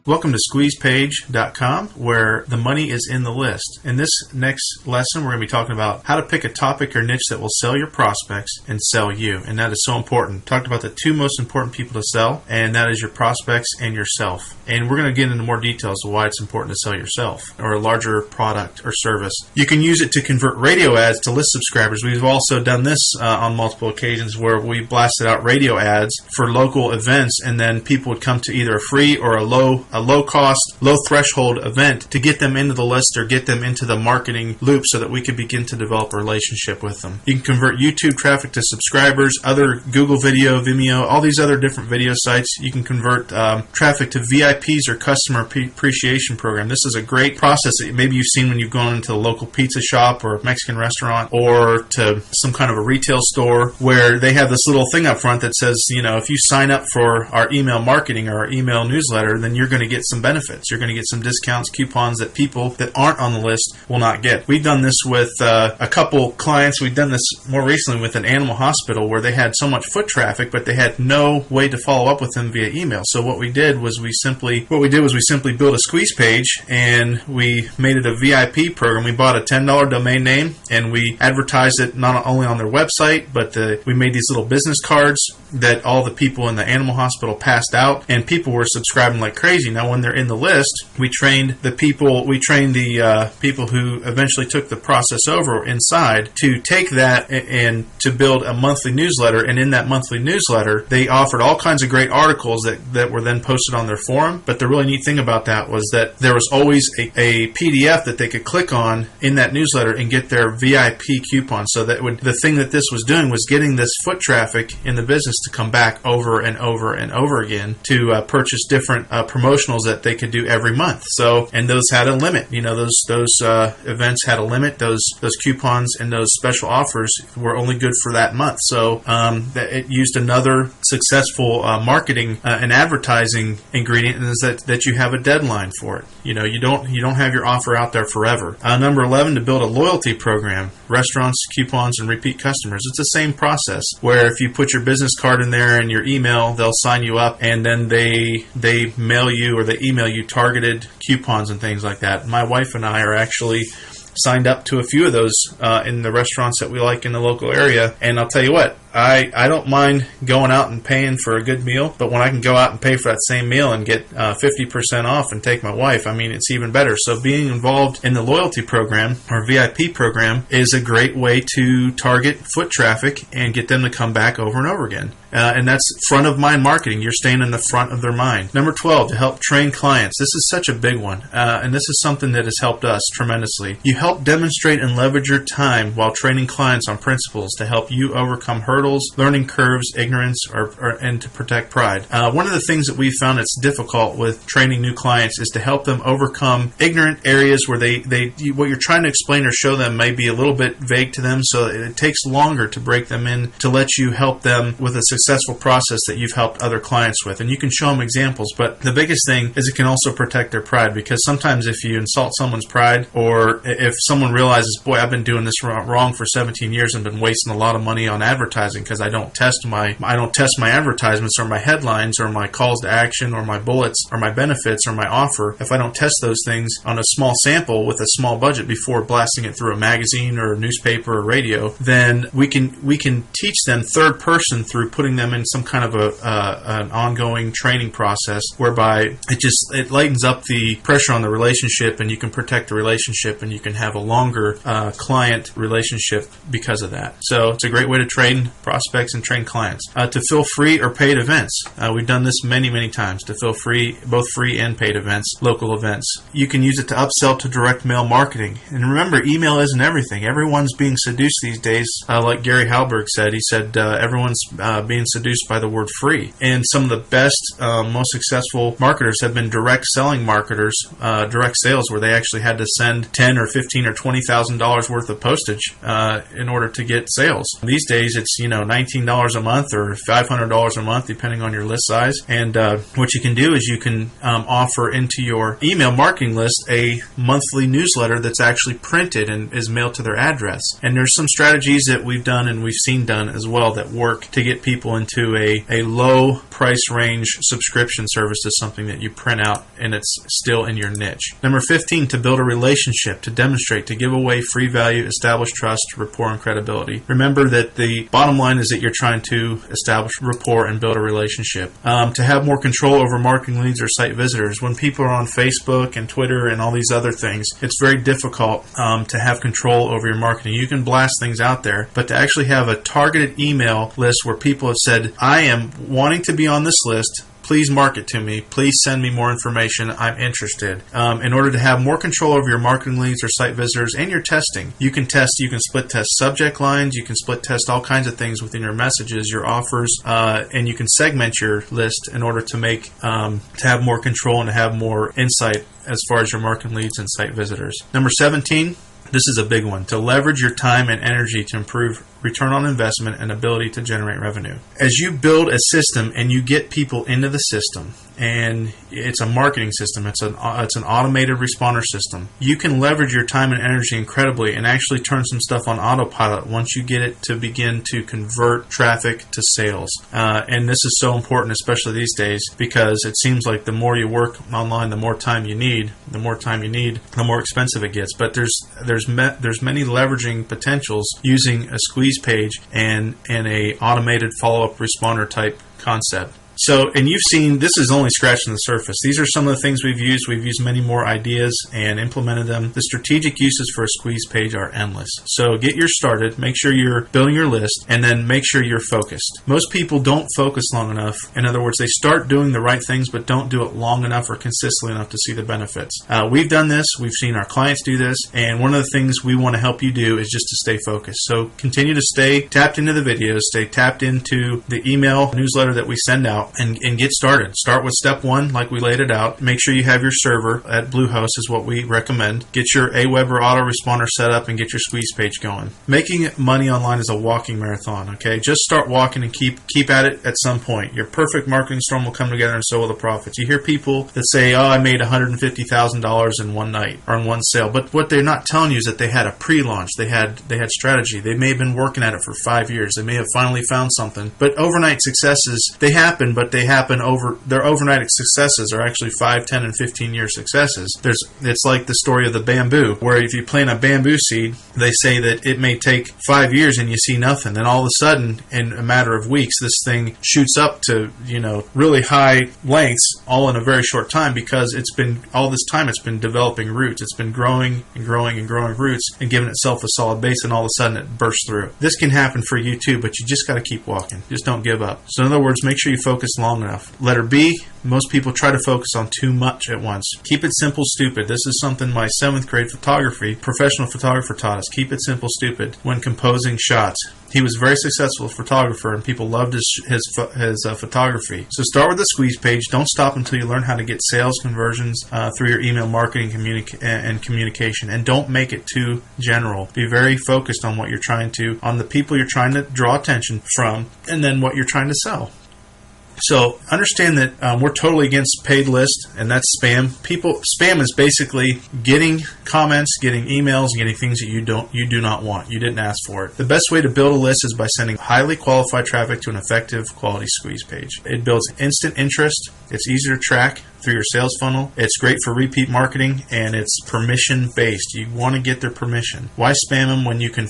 Welcome to squeezepage.com, where the money is in the list. In this next lesson, we're going to be talking about how to pick a topic or niche that will sell your prospects and sell you. And that is so important. Talked about the two most important people to sell, and that is your prospects and yourself. And we're going to get into more details of why it's important to sell yourself or a larger product or service. You can use it to convert radio ads to list subscribers. We've also done this on multiple occasions where we blasted out radio ads for local events, and then people would come to either a free or a low cost, low threshold event to get them into the list or get them into the marketing loop so that we could begin to develop a relationship with them. You can convert YouTube traffic to subscribers, other Google Video, Vimeo, all these other different video sites. You can convert traffic to VIPs or customer appreciation program. This is a great process that maybe you've seen when you've gone into the local pizza shop or a Mexican restaurant or to some kind of a retail store where they have this little thing up front that says, you know, if you sign up for our email marketing or our email newsletter, then you're going to get some benefits. You're going to get some discounts, coupons that people that aren't on the list will not get. We've done this with a couple clients. We've done this more recently with an animal hospital where they had so much foot traffic, but they had no way to follow up with them via email. So what we did was we simply built a squeeze page and we made it a VIP program. We bought a $10 domain name and we advertised it not only on their website, but we made these little business cards that all the people in the animal hospital passed out, and people were subscribing like crazy. Now, when they're in the list, we trained the people who eventually took the process over inside to take that and to build a monthly newsletter. And in that monthly newsletter, they offered all kinds of great articles that were then posted on their forum. But the really neat thing about that was that there was always a PDF that they could click on in that newsletter and get their VIP coupon. So the thing that this was doing was getting this foot traffic in the business to come back over and over and over again to purchase different promotionals that they could do every month. So, and those had a limit. You know, those events had a limit. Those coupons and those special offers were only good for that month. So it used another successful marketing and advertising ingredient is that you have a deadline for it. You know, you don't have your offer out there forever. Number 11, to build a loyalty program, restaurants, coupons, and repeat customers. It's the same process where if you put your business card in there and your email, they'll sign you up and then they mail you or they email you targeted coupons and things like that. My wife and I are actually signed up to a few of those in the restaurants that we like in the local area, and I'll tell you what, I don't mind going out and paying for a good meal, but when I can go out and pay for that same meal and get 50% off and take my wife, I mean, it's even better. So being involved in the loyalty program or VIP program is a great way to target foot traffic and get them to come back over and over again. And that's front of mind marketing. You're staying in the front of their mind. Number 12, to help train clients. This is such a big one, and this is something that has helped us tremendously. You help demonstrate and leverage your time while training clients on principles to help you overcome hurdles, learning curves, ignorance, and to protect pride. One of the things that we've found that's difficult with training new clients is to help them overcome ignorant areas where what you're trying to explain or show them may be a little bit vague to them, so it takes longer to break them in to let you help them with a successful process that you've helped other clients with. And you can show them examples, but the biggest thing is it can also protect their pride, because sometimes if you insult someone's pride, or if someone realizes, boy, I've been doing this wrong for 17 years and been wasting a lot of money on advertising because I don't test my advertisements or my headlines or my calls to action or my bullets or my benefits or my offer, if I don't test those things on a small sample with a small budget before blasting it through a magazine or a newspaper or radio, then we can teach them third person through putting them in some kind of an ongoing training process whereby it lightens up the pressure on the relationship, and you can protect the relationship, and you can have a longer client relationship because of that. So it's a great way to train prospects and train clients. To fill free or paid events. We've done this many times, to fill both free and paid events, local events. You can use it to upsell to direct mail marketing. And remember, email isn't everything. Everyone's being seduced these days. Like Gary Halberg said, he said everyone's being seduced by the word free. And some of the best, most successful marketers have been direct selling marketers, direct sales, where they actually had to send $10,000 or $15,000 or $20,000 worth of postage in order to get sales. These days, it's $19 a month or $500 a month, depending on your list size. And what you can do is you can offer into your email marketing list a monthly newsletter that's actually printed and is mailed to their address. And there's some strategies that we've done and we've seen done as well that work to get people into a low price range subscription service to something that you print out and it's still in your niche. Number 15, to build a relationship, to demonstrate, to give away free value, establish trust, rapport, and credibility. Remember that the bottom line is that you're trying to establish rapport and build a relationship. To have more control over marketing leads or site visitors. When people are on Facebook and Twitter and all these other things, it's very difficult to have control over your marketing. You can blast things out there, but to actually have a targeted email list where people have said, I am wanting to be on this list, please market to me, please send me more information, I'm interested. In order to have more control over your marketing leads or site visitors and your testing, you can split test subject lines, you can split test all kinds of things within your messages, your offers, and you can segment your list in order to make to have more control and to have more insight as far as your marketing leads and site visitors. Number 17, this is a big one, to leverage your time and energy to improve return on investment and ability to generate revenue. As you build a system and you get people into the system, and it's a marketing system, it's an automated responder system, you can leverage your time and energy incredibly and actually turn some stuff on autopilot once you get it to begin to convert traffic to sales. And this is so important, especially these days, because it seems like the more you work online, the more time you need. The more time you need, the more expensive it gets. But there's many leveraging potentials using a squeeze page and a automated follow-up responder type concept. So, and you've seen, this is only scratching the surface. These are some of the things we've used. We've used many more ideas and implemented them. The strategic uses for a squeeze page are endless. So get yours started, make sure you're building your list, and then make sure you're focused. Most people don't focus long enough. In other words, they start doing the right things, but don't do it long enough or consistently enough to see the benefits. We've done this. We've seen our clients do this. And one of the things we want to help you do is just to stay focused. So continue to stay tapped into the videos, stay tapped into the email newsletter that we send out, and get started. Start with step 1, like we laid it out. Make sure you have your server at Bluehost is what we recommend. Get your Aweber Autoresponder set up and get your squeeze page going. Making money online is a walking marathon, okay? Just start walking and keep at it at some point. Your perfect marketing storm will come together and so will the profits. You hear people that say, oh, I made $150,000 in one night or in one sale. But what they're not telling you is that they had a pre-launch. They had strategy. They may have been working at it for 5 years. They may have finally found something. But overnight successes, they happen, but they happen their overnight successes are actually 5, 10, and 15-year successes. It's like the story of the bamboo, where if you plant a bamboo seed, they say that it may take 5 years and you see nothing. Then all of a sudden, in a matter of weeks, this thing shoots up to, really high lengths all in a very short time, because it's been developing roots. It's been growing and growing and growing roots and giving itself a solid base, and all of a sudden it bursts through. This can happen for you too, but you just got to keep walking. Just don't give up. So in other words, make sure you focus long enough. Letter B, most people try to focus on too much at once. Keep it simple, stupid. This is something my 7th grade professional photographer taught us. Keep it simple, stupid when composing shots. He was a very successful photographer, and people loved his photography. So start with the squeeze page. Don't stop until you learn how to get sales conversions through your email marketing and communication. And don't make it too general. Be very focused on what you're on the people you're trying to draw attention from, and then what you're trying to sell. So understand that we're totally against paid lists, and that's spam. Spam is basically getting comments, getting emails, getting things that you do not want. You didn't ask for it. The best way to build a list is by sending highly qualified traffic to an effective quality squeeze page. It builds instant interest. It's easier to track through your sales funnel. It's great for repeat marketing, and it's permission based. You want to get their permission. Why spam them when you could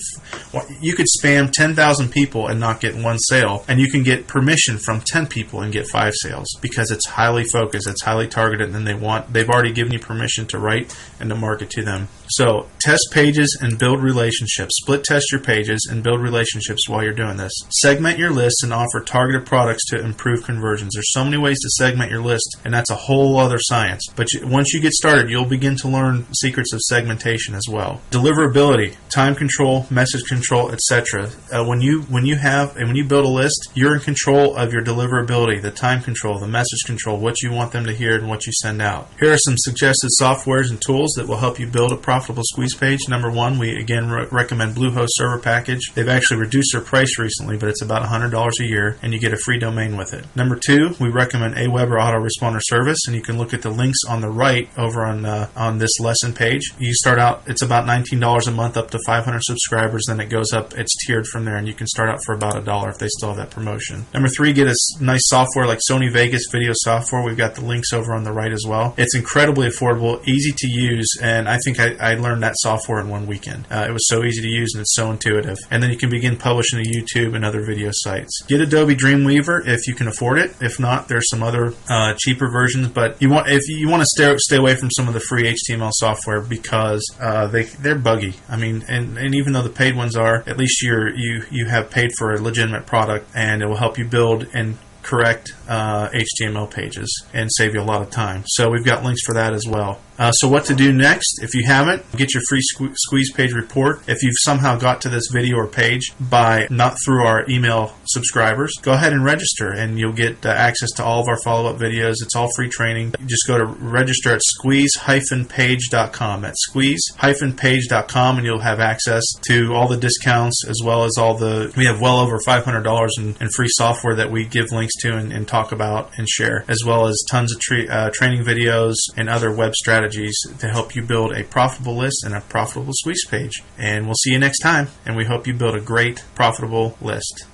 spam 10,000 people and not get one sale, and you can get permission from 10 people and get 5 sales, because it's highly focused, it's highly targeted, and they've already given you permission to write and to market to them. So test pages and build relationships. Split test your pages and build relationships while you're doing this. Segment your list and offer targeted products to improve conversions. There's so many ways to segment your list, and that's a whole other science. But once you get started, you'll begin to learn secrets of segmentation as well. Deliverability, time control, message control, etc. When you build a list, you're in control of your deliverability, the time control, the message control, what you want them to hear and what you send out. Here are some suggested softwares and tools that will help you build a profitable profitable squeeze page, number one, we again recommend Bluehost Server package. They've actually reduced their price recently, but it's about $100 a year, and you get a free domain with it. Number two, we recommend Aweber Autoresponder service, and you can look at the links on the right over on this lesson page. You start out, it's about $19 a month up to 500 subscribers, then it goes up, it's tiered from there, and you can start out for about $1 if they still have that promotion. Number three, get us nice software like Sony Vegas video software. We've got the links over on the right as well. It's incredibly affordable, easy to use, and I think I learned that software in one weekend. It was so easy to use and it's so intuitive. And then you can begin publishing to YouTube and other video sites. Get Adobe Dreamweaver if you can afford it. If not, there's some other cheaper versions, but if you want to stay away from some of the free HTML software because they're buggy. I mean, and even though the paid ones are, at least you have paid for a legitimate product, and it will help you build and correct HTML pages and save you a lot of time. So we've got links for that as well. So what to do next? If you haven't, get your free squeeze page report. If you've somehow got to this video or page by not through our email subscribers, go ahead and register, and you'll get access to all of our follow-up videos. It's all free training. Just go to register at squeeze-page.com. That's squeeze-page.com, and you'll have access to all the discounts as well as we have well over $500 in free software that we give links to and talk about and share, as well as tons of training videos and other web strategies to help you build a profitable list and a profitable squeeze page. And we'll see you next time, and we hope you build a great profitable list.